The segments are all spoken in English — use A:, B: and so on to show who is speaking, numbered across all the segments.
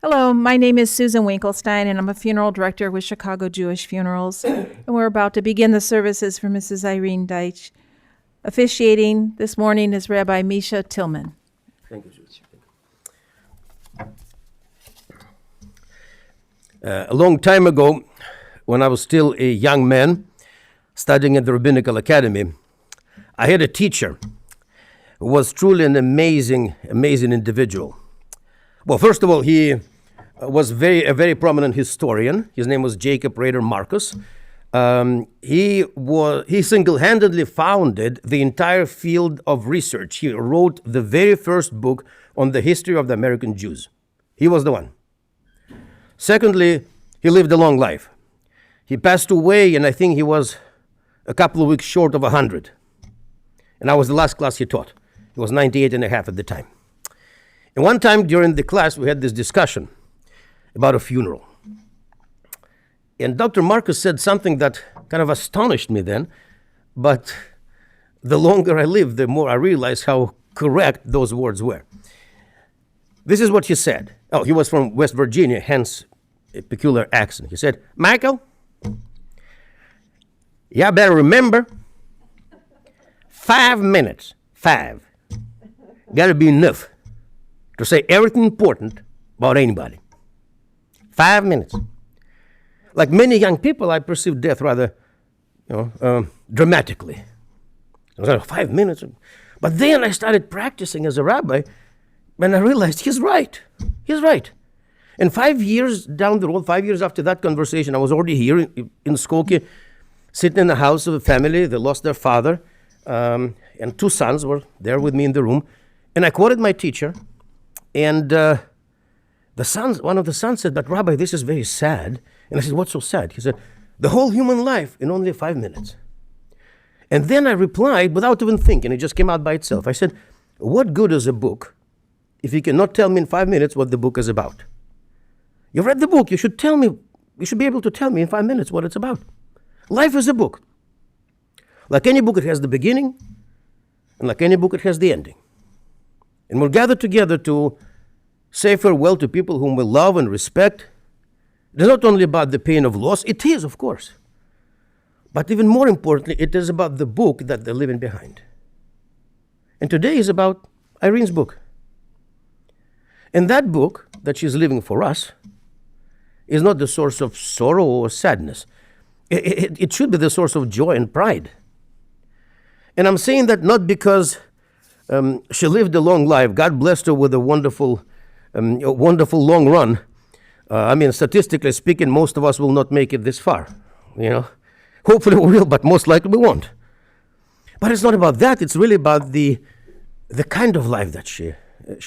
A: Hello, my name is Susan Winkelstein, and I'm a funeral director with Chicago Jewish Funerals. And we're about to begin the services for Mrs. Irene Daitch. Officiating this morning is Rabbi Misha Tillman.
B: Thank you, Susan. A long time ago, when I was still a young man studying at the Rabbinical Academy, I had a teacher who was truly an amazing individual. Well, first of all, he was a very prominent historian. His name was Jacob Rader Marcus. He single-handedly founded the entire field of research. He wrote the very first book on the history of the American Jews. He was the one. Secondly, he lived a long life. He passed away, and I think he was a couple of weeks short of 100. And I was the last class he taught. He was 98 and a half at the time. And one time during the class, we had this discussion about a funeral. And Dr. Marcus said something that kind of astonished me then, but the longer I live, the more I realize how correct those words were. This is what he said. Oh, he was from West Virginia, hence a peculiar accent. He said, "Michael, you better remember, 5 minutes, gotta be enough to say everything important about anybody. 5 minutes. Like many young people, I perceived death rather, dramatically. I was like, 5 minutes. But then I started practicing as a rabbi, and I realized he's right. He's right. And 5 years down the road, 5 years after that conversation, I was already here in Skokie, sitting in the house of a family. They lost their father, and 2 sons were there with me in the room. And I quoted my teacher, and one of the sons said, "But Rabbi, this is very sad." And I said, "What's so sad?" He said, "The whole human life in only 5 minutes." And then I replied without even thinking. It just came out by itself. I said, "What good is a book if you cannot tell me in 5 minutes what the book is about? You read the book. You should be able to tell me in 5 minutes what it's about. Life is a book. Like any book, it has the beginning, and like any book, it has the ending. And we're gathered together to say farewell to people whom we love and respect. It's not only about the pain of loss. It is, of course. But even more importantly, it is about the book that they're leaving behind. And today is about Irene's book. And that book that she's leaving for us is not the source of sorrow or sadness. It should be the source of joy and pride. And I'm saying that not because she lived a long life. God blessed her with a wonderful long run. Statistically speaking, most of us will not make it this far. Hopefully we will, but most likely we won't. But it's not about that. It's really about the kind of life that she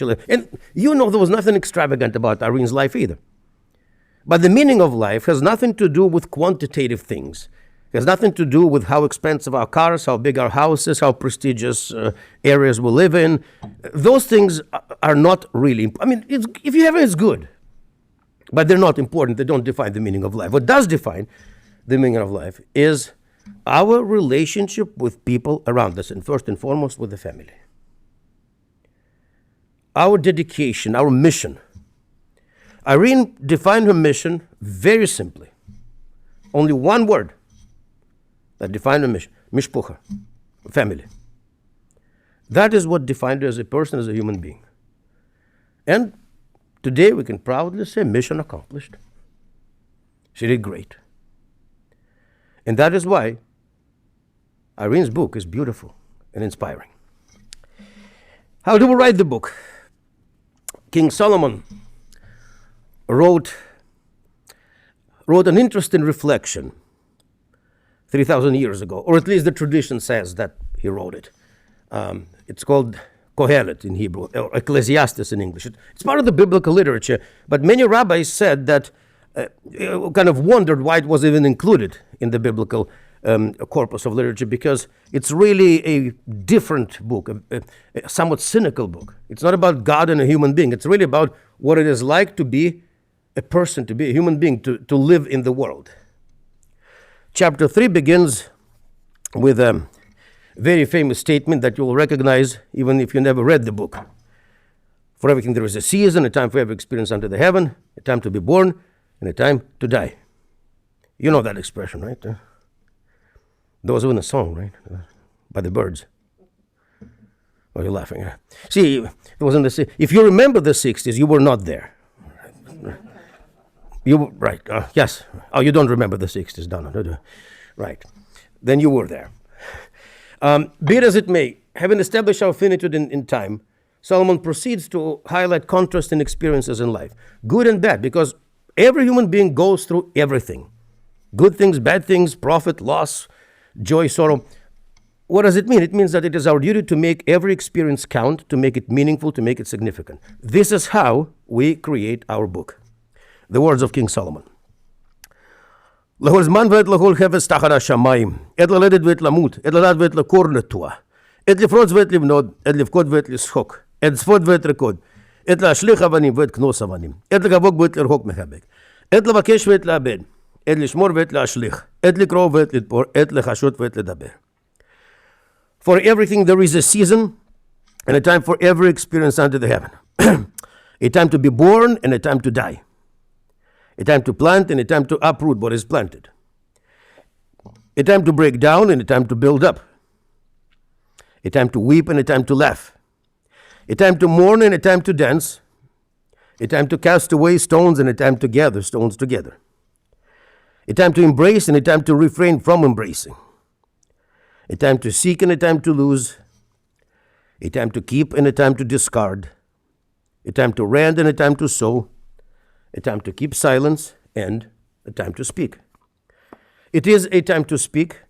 B: lived. And there was nothing extravagant about Irene's life either. But the meaning of life has nothing to do with quantitative things. It has nothing to do with how expensive our cars, how big our houses, how prestigious areas we live in. Those things are not really, if you have it, it's good. But they're not important. They don't define the meaning of life. What does define the meaning of life is our relationship with people around us, and first and foremost with the family. Our dedication, our mission. Irene defined her mission very simply. Only one word that defined her mission: mishpucha, family. That is what defined her as a person, as a human being. And today we can proudly say mission accomplished. She did great. And that is why Irene's book is beautiful and inspiring. How do we write the book? King Solomon wrote an interesting reflection 3,000 years ago, or at least the tradition says that he wrote it. It's called Kohelet in Hebrew, or Ecclesiastes in English. It's part of the biblical literature, but many rabbis said that, kind of wondered why it was even included in the biblical corpus of literature, because it's really a different book, a somewhat cynical book. It's not about God and a human being. It's really about what it is like to be a person, to be a human being, to live in the world. Chapter 3 begins with a very famous statement that you will recognize even if you never read the book. For everything there is a season, a time for every experience under the heaven, time to be born and a time to die. You know that expression, right? That was in a song, right? By the Birds. Oh, you're laughing. Huh? See, it was in the. If you remember the 60s, you were not there. You were, right? Yes. Oh, you don't remember the 60s, Donna. Right. Then you were there. Be it as it may, having established our finitude in time, Solomon proceeds to highlight contrast in experiences in life, good and bad, because every human being goes through everything. Good things, bad things, profit, loss, joy, sorrow. What does it mean? It means that it is our duty to make every experience count, to make it meaningful, to make it significant. This is how we create our book. The words of King Solomon. לכל זמן ועת לכל חפץ תחת השמיים, עת ללדת ועת למות, עת לדעת ועת לקור נטוע, עת לפרוץ ועת לבנות, עת לבכות ועת לשחוק, עת צפות ועת רקוד, עת להשליך אבנים ועת כנוס אבנים, עת לחבוק ועת לרחוק מחבק, עת לבקש ועת לאבד, עת לשמור ועת להשליך, עת לקרוא ועת לתפור, עת לחשות ועת לדבר. For everything there is a season and a time for every experience under the heaven. A time to be born and a time to die. A time to plant and a time to uproot what is planted. A time to break down and a time to build up. A time to weep and a time to laugh. A time to mourn and a time to dance. A time to cast away stones and a time to gather stones together. A time to embrace and a time to refrain from embracing. A time to seek and a time to lose. A time to keep and a time to discard. A time to rend and a time to sow. A time to keep silence and a time to speak. It is a time to speak.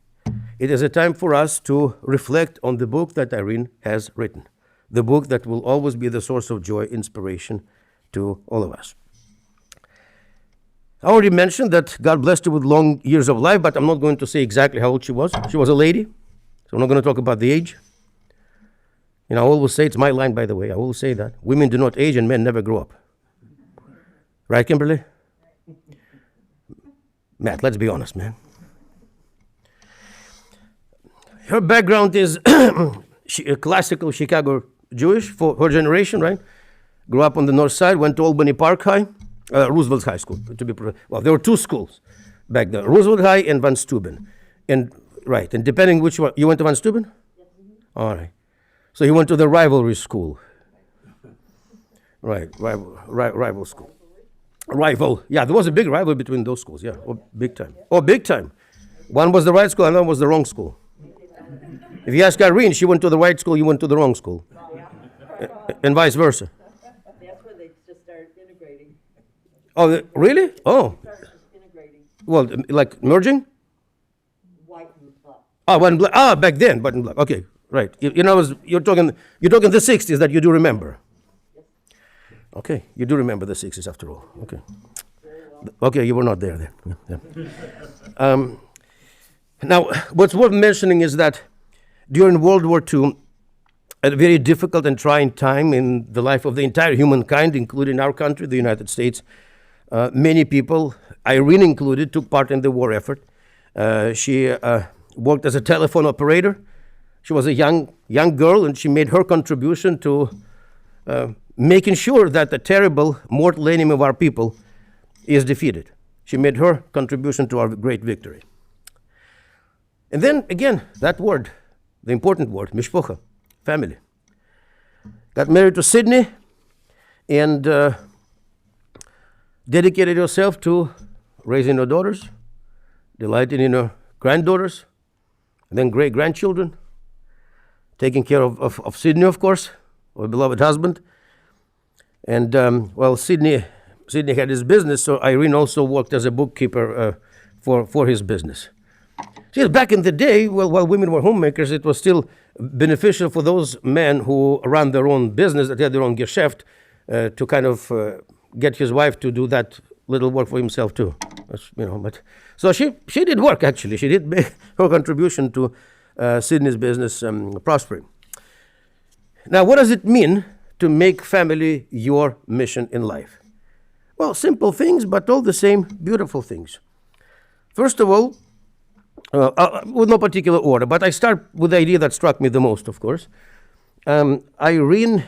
B: It is a time for us to reflect on the book that Irene has written, the book that will always be the source of joy, inspiration to all of us. I already mentioned that God blessed her with long years of life, but I'm not going to say exactly how old she was. She was a lady, so I'm not going to talk about the age. You know, I always say, it's my line, by the way, I always say that. Women do not age and men never grow up. Right, Kimberly? Matt, let's be honest, man. Her background is a classical Chicago Jewish for her generation, right? Grew up on the north side, went to Albany Park High, Roosevelt High School, to be well, there were two schools back then, Roosevelt High and Van Steuben. And right, and depending which one, you went to Van Steuben? Yes. All right. So he went to the rivalry school. Right, rival school. Rival, yeah, there was a big rivalry between those schools, yeah, big time. Oh, big time. One was the right school, and one was the wrong school. If you ask Irene, she went to the right school, you went to the wrong school. And vice versa.
C: That's where they just started integrating.
B: Oh, really? Oh.
C: Started integrating
B: Well, like merging?
C: white and black.
B: Oh, white and black. Ah, back then, white and black. Okay, right. You know, you're talking the 60s that you do remember. Okay, you do remember the 60s after all. Okay. Okay, you were not there then. Yeah. Now, what's worth mentioning is that during World War II, a very difficult and trying time in the life of the entire humankind, including our country, the United States, many people, Irene included, took part in the war effort. She worked as a telephone operator. She was a young girl, and she made her contribution to making sure that the terrible mortal enemy of our people is defeated. She made her contribution to our great victory. And then again, that word, the important word, mishpocha, family. Got married to Sydney and dedicated herself to raising her daughters, delighting in her granddaughters, and then great-grandchildren, taking care of Sydney, of course, her beloved husband. And Sydney had his business, so Irene also worked as a bookkeeper for his business. See, back in the day, while women were homemakers, it was still beneficial for those men who ran their own business, that had their own geschäft, to kind of get his wife to do that little work for himself too. But so she did work actually. She did make her contribution to Sydney's business prospering. Now, what does it mean to make family your mission in life? Well, simple things, but all the same beautiful things. First of all, with no particular order, but I start with the idea that struck me the most, of course. Irene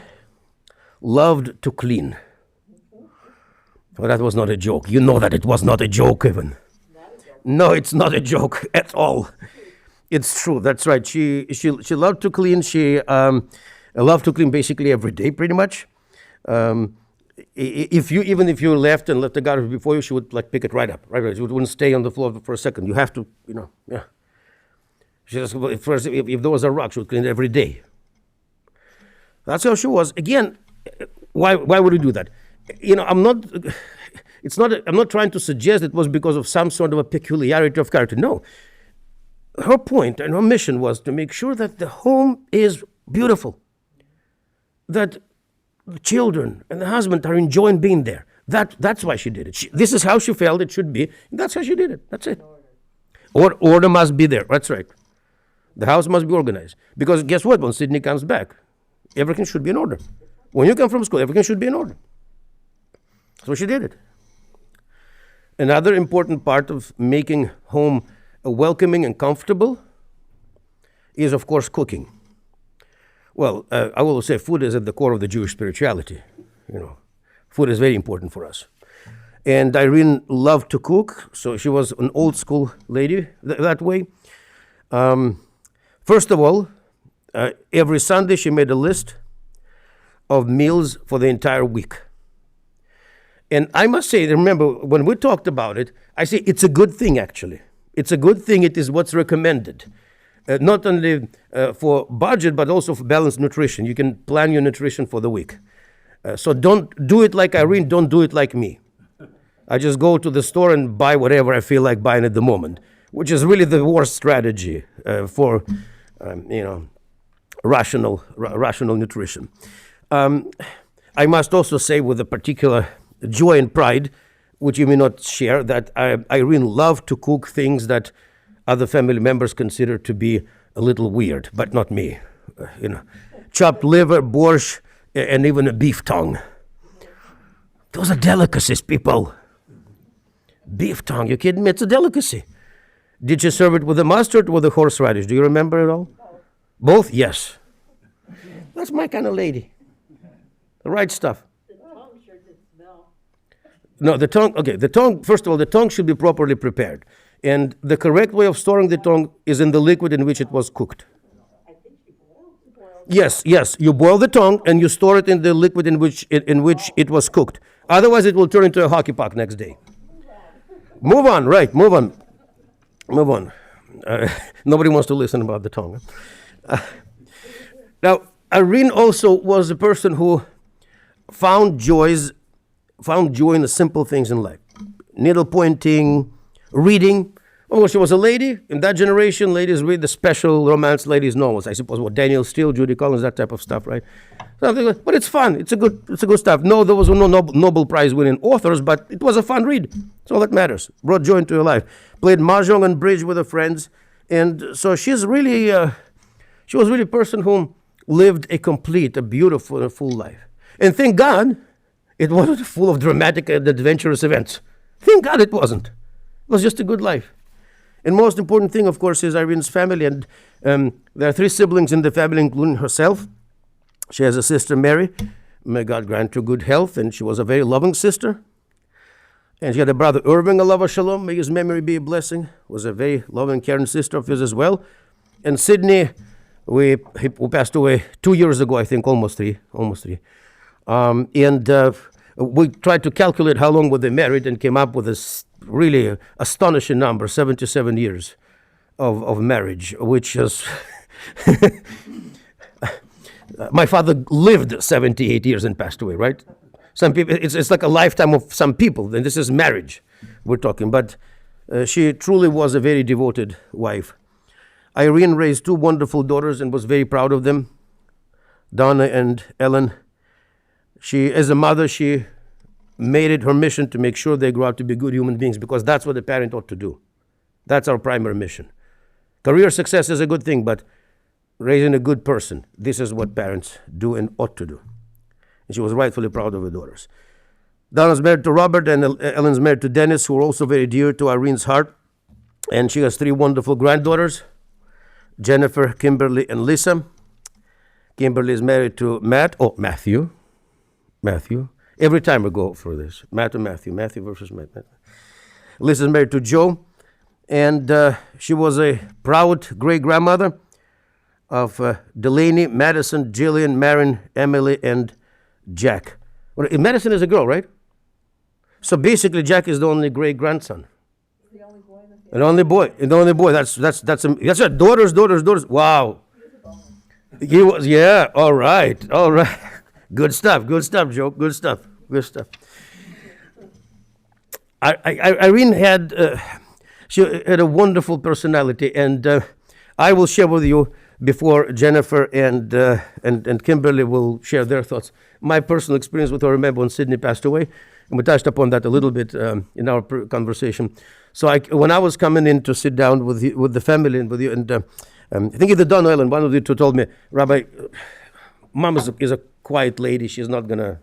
B: loved to clean. Well, that was not a joke. You know that it was not a joke, even. No, it's not a joke at all. It's true. That's right. She loved to clean. She loved to clean basically every day, pretty much. If you left and left the garbage before you, she would like pick it right up. Right. She wouldn't stay on the floor for a second. You have to, yeah. She just, if there was a rock, she would clean it every day. That's how she was. Again, why would you do that? I'm not trying to suggest it was because of some sort of a peculiarity of character. No. Her point and her mission was to make sure that the home is beautiful, that the children and the husband are enjoying being there. That's why she did it. This is how she felt it should be. That's how she did it. That's it. Order must be there. That's right. The house must be organized. Because guess what? When Sydney comes back, everything should be in order. When you come from school, everything should be in order. So she did it. Another important part of making home welcoming and comfortable is, of course, cooking. Well, I will say food is at the core of the Jewish spirituality. Food is very important for us. And Irene loved to cook, so she was an old school lady that way. First of all, every Sunday she made a list of meals for the entire week. And I must say, remember, when we talked about it, I say it's a good thing, actually. It's a good thing. It is what's recommended. Not only for budget, but also for balanced nutrition. You can plan your nutrition for the week. So don't do it like Irene. Don't do it like me. I just go to the store and buy whatever I feel like buying at the moment, which is really the worst strategy for, rational nutrition. I must also say with a particular joy and pride, which you may not share, that Irene loved to cook things that other family members consider to be a little weird, but not me. Chopped liver, borscht, and even a beef tongue. Those are delicacies, people. Beef tongue, you kidding me? It's a delicacy. Did you serve it with the mustard or with the horseradish? Do you remember it all? Both? Yes. That's my kind of lady. The right stuff.
C: The tongue sure did smell.
B: No, the tongue, first of all, the tongue should be properly prepared. And the correct way of storing the tongue is in the liquid in which it was cooked.
C: I think she boiled.
B: Yes. You boil the tongue and you store it in the liquid in which it was cooked. Otherwise, it will turn into a hockey puck next day. Move on. Nobody wants to listen about the tongue. Now, Irene also was a person who found joy in the simple things in life. Needle pointing, reading. Oh, she was a lady. In that generation, ladies read the special romance ladies novels. I suppose Daniel Steele, Judy Collins, that type of stuff, right? Something like, but it's fun. It's a good stuff. No, there was no Nobel Prize winning authors, but it was a fun read. That's all that matters. Brought joy into her life. Played mahjong and bridge with her friends, and so she was really a person who lived a complete, a beautiful, a full life. And thank God, it wasn't full of dramatic and adventurous events. Thank God it wasn't. It was just a good life. And most important thing, of course, is Irene's family. And there are 3 siblings in the family, including herself. She has a sister, Mary. May God grant her good health. And she was a very loving sister. And she had a brother, Irving, alav shalom. May his memory be a blessing. Was a very loving, caring sister of his as well. And Sydney, we passed away 2 years ago, I think, almost three. We tried to calculate how long were they married and came up with this really astonishing number, 77 years of marriage, which is... My father lived 78 years and passed away, right? Some people, it's like a lifetime of some people, and this is marriage we're talking. But she truly was a very devoted wife. Irene raised 2 wonderful daughters and was very proud of them, Donna and Ellen. As a mother, she made it her mission to make sure they grow up to be good human beings, because that's what a parent ought to do. That's our primary mission. Career success is a good thing, but raising a good person, this is what parents do and ought to do. And she was rightfully proud of her daughters. Donna's married to Robert, and Ellen's married to Dennis, who are also very dear to Irene's heart. And she has 3 wonderful granddaughters, Jennifer, Kimberly, and Lisa. Kimberly is married to Matthew. Every time we go through this. Matthew versus Matthew. Lisa's married to Joe, and she was a proud great-grandmother of Delaney, Madison, Jillian, Marin, Emily, and Jack. Well, Madison is a girl, right? So basically, Jack is the only great-grandson.
C: The only boy in the family.
B: An only boy. And the only boy. That's right. Daughters. Wow. He was, yeah. All right. Good stuff, Joe. Good stuff. Irene she had a wonderful personality, and I will share with you before Jennifer and Kimberly will share their thoughts. My personal experience with her, I remember when Sydney passed away, and we touched upon that a little bit in our conversation. So when I was coming in to sit down with the family and with you, and I think either Don Ellen, one of the two, told me, Rabbi, Mom is a quiet lady. She's not gonna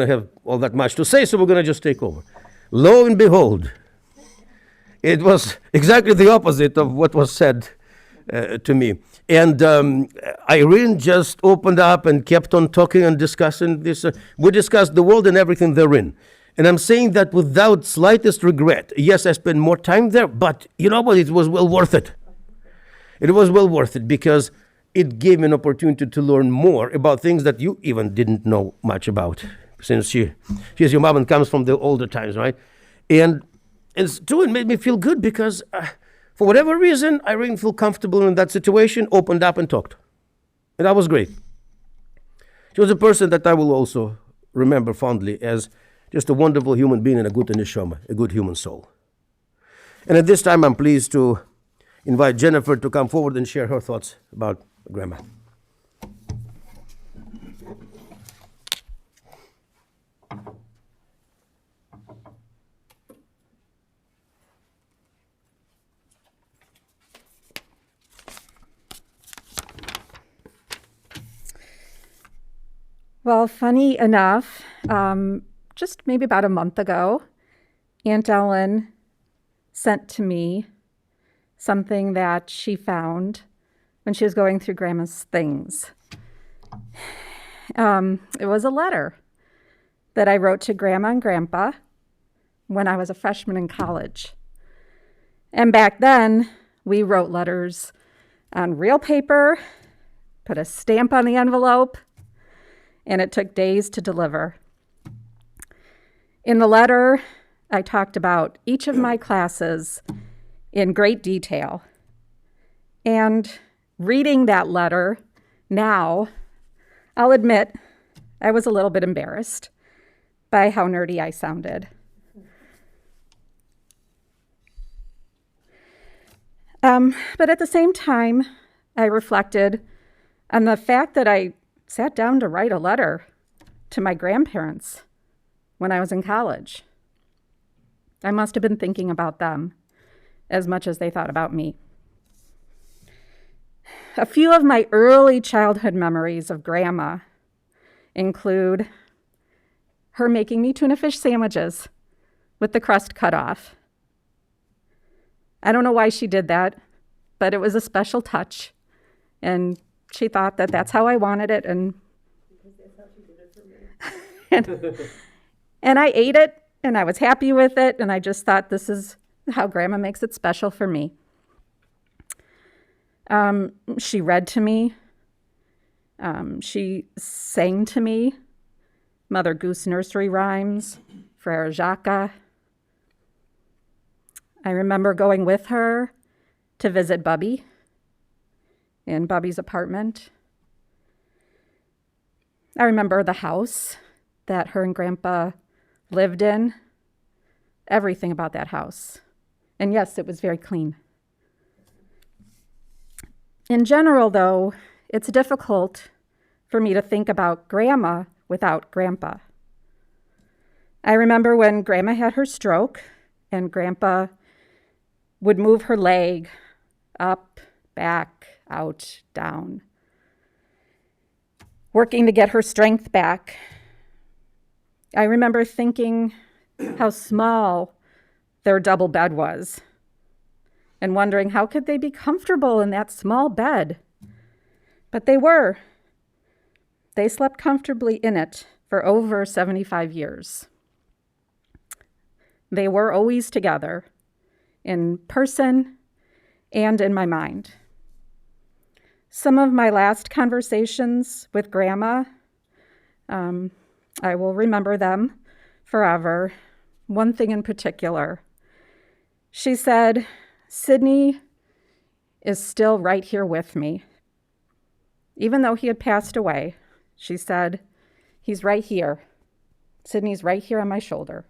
B: have all that much to say, so we're gonna just take over. Lo and behold, it was exactly the opposite of what was said to me. And Irene just opened up and kept on talking and discussing this. We discussed the world and everything therein. And I'm saying that without slightest regret. Yes, I spent more time there, but you know what? It was well worth it. It was well worth it because it gave me an opportunity to learn more about things that you even didn't know much about, since she's your mom and comes from the older times, right? And it's true, it made me feel good because for whatever reason, Irene felt comfortable in that situation, opened up and talked. And that was great. She was a person that I will also remember fondly as just a wonderful human being and a good neshama, a good human soul. And at this time, I'm pleased to invite Jennifer to come forward and share her thoughts about Grandma.
D: Well, funny enough, just maybe about a month ago, Aunt Ellen sent to me something that she found when she was going through Grandma's things. It was a letter that I wrote to Grandma and Grandpa when I was a freshman in college. And back then, we wrote letters on real paper, put a stamp on the envelope, and it took days to deliver. In the letter, I talked about each of my classes in great detail. And reading that letter now, I'll admit I was a little bit embarrassed by how nerdy I sounded. But at the same time, I reflected on the fact that I sat down to write a letter to my grandparents when I was in college. I must have been thinking about them as much as they thought about me. A few of my early childhood memories of Grandma include her making me tuna fish sandwiches with the crust cut off. I don't know why she did that, but it was a special touch, and she thought that that's how I wanted it, and and I ate it, and I was happy with it, and I just thought this is how Grandma makes it special for me. She read to me. She sang to me Mother Goose nursery rhymes, Frere Jacques. I remember going with her to visit Bubby in Bubby's apartment. I remember the house that her and Grandpa lived in, everything about that house. And yes, it was very clean. In general, though, it's difficult for me to think about Grandma without Grandpa. I remember when Grandma had her stroke and Grandpa would move her leg up, back, out, down, working to get her strength back. I remember thinking how small their double bed was and wondering how could they be comfortable in that small bed. But they were. They slept comfortably in it for for over 75 years. They were always together, in person and in my mind. Some of my last conversations with Grandma, I will remember them forever. One thing in particular, she said, "Sidney is still right here with me." Even though he had passed away, she said, "He's right here. Sidney's right here on my shoulder."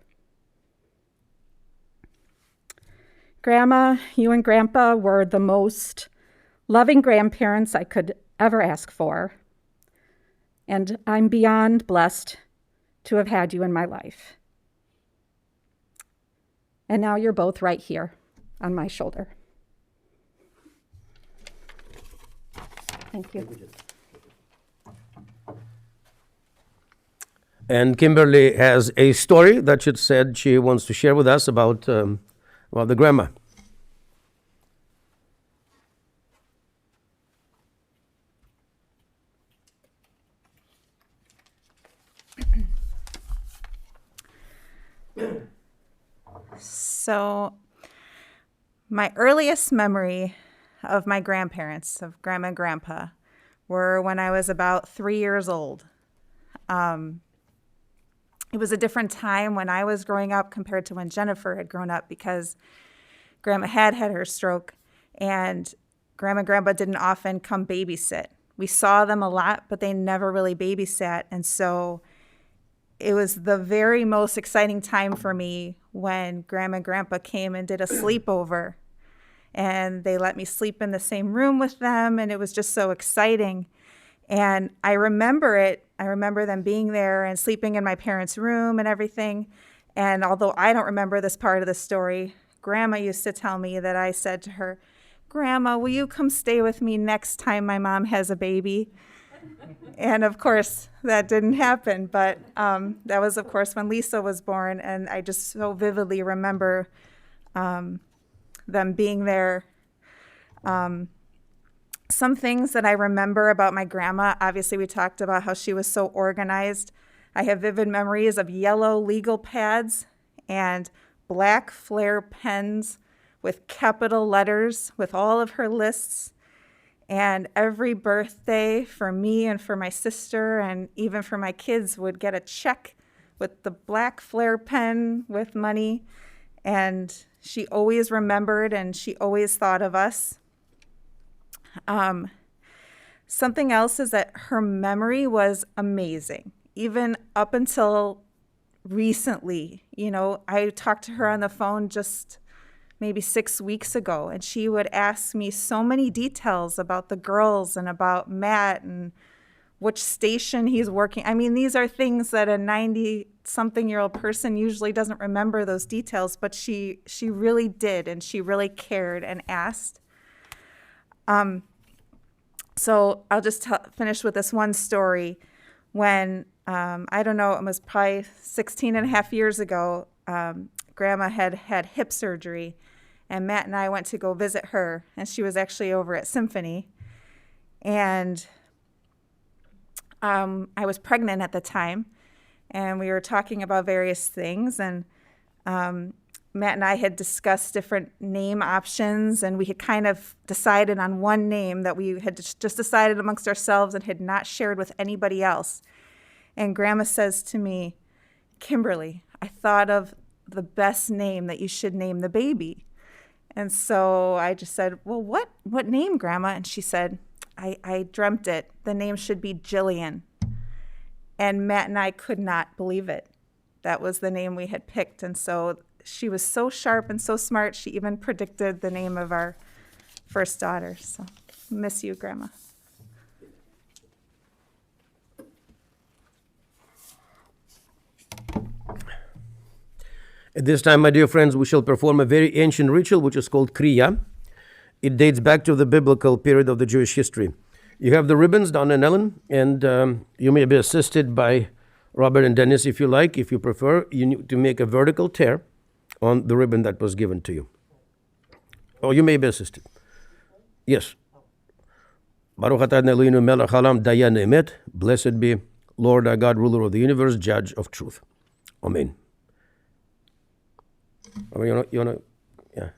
D: Grandma, you and Grandpa were the most loving grandparents I could ever ask for, and I'm beyond blessed to have had you in my life. And now you're both right here on my shoulder. Thank you.
B: And Kimberly has a story that she said she wants to share with us about the grandma.
C: So, my earliest memory of my grandparents, of Grandma and Grandpa, were when I was about 3 years old. It was a different time when I was growing up compared to when Jennifer had grown up, because Grandma had her stroke, and Grandma and Grandpa didn't often come babysit. We saw them a lot, but they never really babysat, and so it was the very most exciting time for me when Grandma and Grandpa came and did a sleepover, and they let me sleep in the same room with them, and it was just so exciting. And I remember it. I remember them being there and sleeping in my parents' room and everything. And although I don't remember this part of the story, Grandma used to tell me that I said to her, "Grandma, will you come stay with me next time my mom has a baby?" And of course, that didn't happen. But that was, of course, when Lisa was born. And I just so vividly remember them being there. Some things that I remember about my grandma, obviously we talked about how she was so organized. I have vivid memories of yellow legal pads and black flare pens with capital letters with all of her lists. And every birthday for me and for my sister and even for my kids would get a check with the black flare pen with money. And she always remembered and she always thought of us. Something else is that her memory was amazing, even up until recently. You know, I talked to her on the phone just maybe 6 weeks ago, and she would ask me so many details about the girls and about Matt and which station he's working. I mean, these are things that a 90-something-year-old person usually doesn't remember those details, but she really did, and she really cared and asked. So I'll just finish with this one story. When, I don't know, it was probably 16 and a half years ago, Grandma had hip surgery, and Matt and I went to go visit her, and she was actually over at Symphony. And I was pregnant at the time, and we were talking about various things, and Matt and I had discussed different name options, and we had kind of decided on one name that we had just decided amongst ourselves and had not shared with anybody else. And Grandma says to me, "Kimberly, I thought of the best name that you should name the baby." And so I just said, "Well, what name, Grandma?" And she said, I dreamt it. The name should be Jillian." And Matt and I could not believe it. That was the name we had picked. And so she was so sharp and so smart, she even predicted the name of our first daughter. So miss you, Grandma.
B: At this time, my dear friends, we shall perform a very ancient ritual which is called Kriya. It dates back to the biblical period of the Jewish history. You have the ribbons down in Ellen, and you may be assisted by Robert and Dennis if you like. If you prefer, you need to make a vertical tear on the ribbon that was given to you. Oh, you may be assisted. Yes. Baruch atah Eloheinu melech haolam dayan emet. Blessed be Lord our God, ruler of the universe, judge of truth. Amen. I mean, yeah.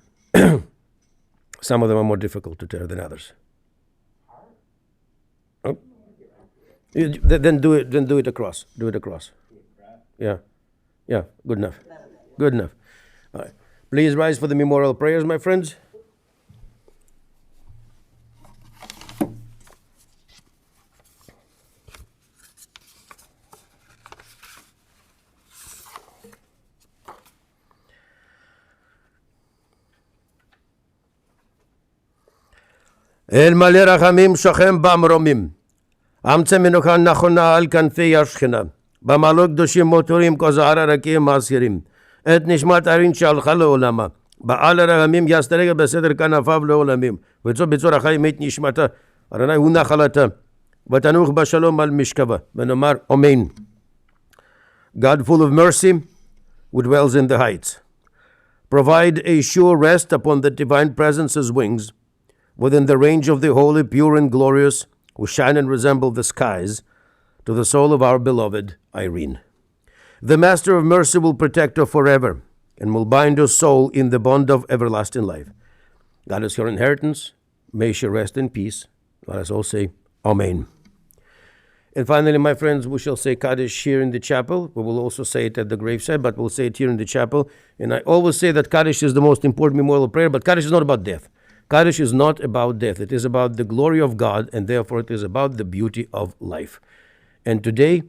B: Some of them are more difficult to tear than others. Oh. Then do it. Then do it across. Do it across. Yeah. Yeah. Good enough. Good enough. All right. Please rise for the memorial prayers, my friends. אל מלא רחמים שוכם במרומים. אמצע מנוחה נכונה על כנפי השכינה. במעלות קדושים מותרים כזוהר הרקיעים מעשירים. את נשמת ארין שהלכה לעולמה. בעל הרחמים יסתרק בסדר כנפיו לעולמים. בצור החיים מת נשמתה. אדוני הוא נחלתה. ותנוח בשלום על משכבה. ונאמר אמן. God full of mercy, who dwells in the heights, provide a sure rest upon the divine presence's wings, within the range of the holy, pure, and glorious, who shine and resemble the skies, to the soul of our beloved Irene. The Master of mercy will protect her forever, and will bind her soul in the bond of everlasting life. God is her inheritance. May she rest in peace. Let us all say, Amen. And finally, my friends, we shall say Kaddish here in the chapel. We will also say it at the graveside, but we'll say it here in the chapel. And I always say that Kaddish is the most important memorial prayer, but Kaddish is not about death. Kaddish is not about death. It is about the glory of God, and therefore it is about the beauty of life. And today,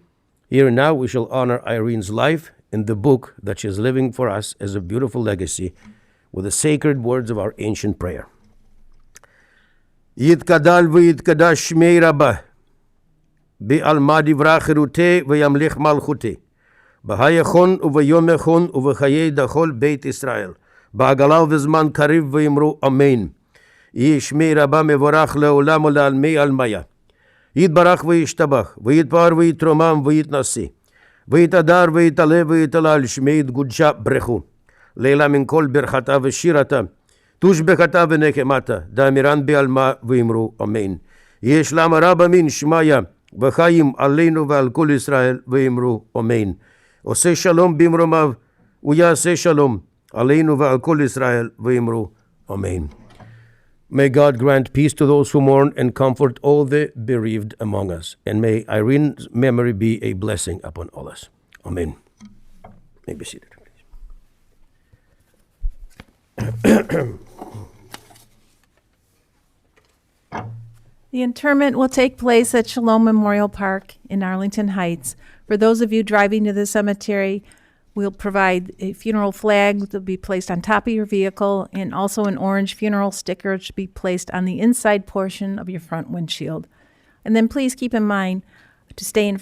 B: here and now, we shall honor Irene's life in the book that she is living for us as a beautiful legacy with the sacred words of our ancient prayer. Yitkadal v'yitkadash shmei Rabbah Bi'alma divra chiruteh v'yamlich malchuteh B'hayachon uv'yomechon uv'chayei dachol Beit Israel Ba'agala v'zman kariv v'yimru Amen. Yishmei Rabbah mevorach le'olam u'le'almei almaya Yitbarach v'yishtabach v'yitpar v'yitromam v'yitnasi v'yitadar v'yitaleh v'yitalal shmei yitgudsha brechu Leila min kol birchata v'shirata tushbekata v'nekemata da'amiran bi'alma v'yimru Amen. Yesh lama rabba min shmaya v'chayim aleinu v'al kol Israel v'yimru Amen. Oseh shalom bimromav uyaseh shalom aleinu v'al kol Israel v'yimru Amen. May God grant peace to those who mourn and comfort all the bereaved among us. And may Irene's memory be a blessing upon all us. Amen. May be seated.
A: The interment will take place at Shalom Memorial Park in Arlington Heights. For those of you driving to the cemetery, we'll provide a funeral flag that will be placed on top of your vehicle, and also an orange funeral sticker to be placed on the inside portion of your front windshield. And then please keep in mind to stay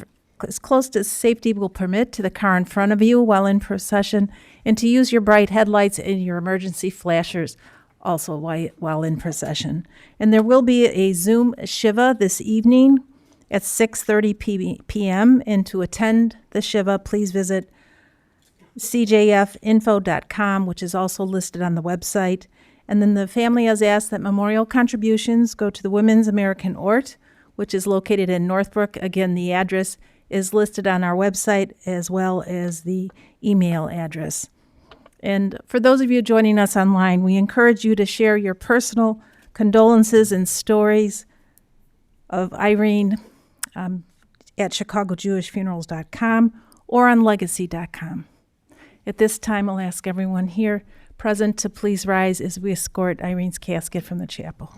A: as close as safety will permit to the car in front of you while in procession, and to use your bright headlights and your emergency flashers also while in procession. And there will be a Zoom Shiva this evening at 6:30 p.m. And to attend the Shiva, please visit cjfinfo.com, which is also listed on the website. And then the family has asked that memorial contributions go to the Women's American Ort, which is located in Northbrook. Again, the address is listed on our website as well as the email address. And for those of you joining us online, we encourage you to share your personal condolences and stories of Irene at ChicagoJewishFunerals.com or on Legacy.com. At this time, I'll ask everyone here present to please rise as we escort Irene's casket from the chapel.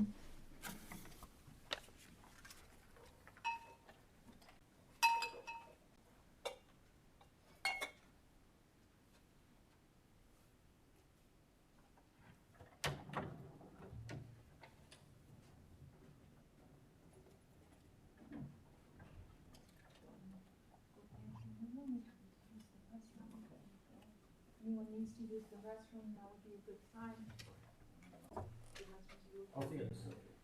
A: Anyone needs to use the restroom, that would be a good time.
B: I'll see you.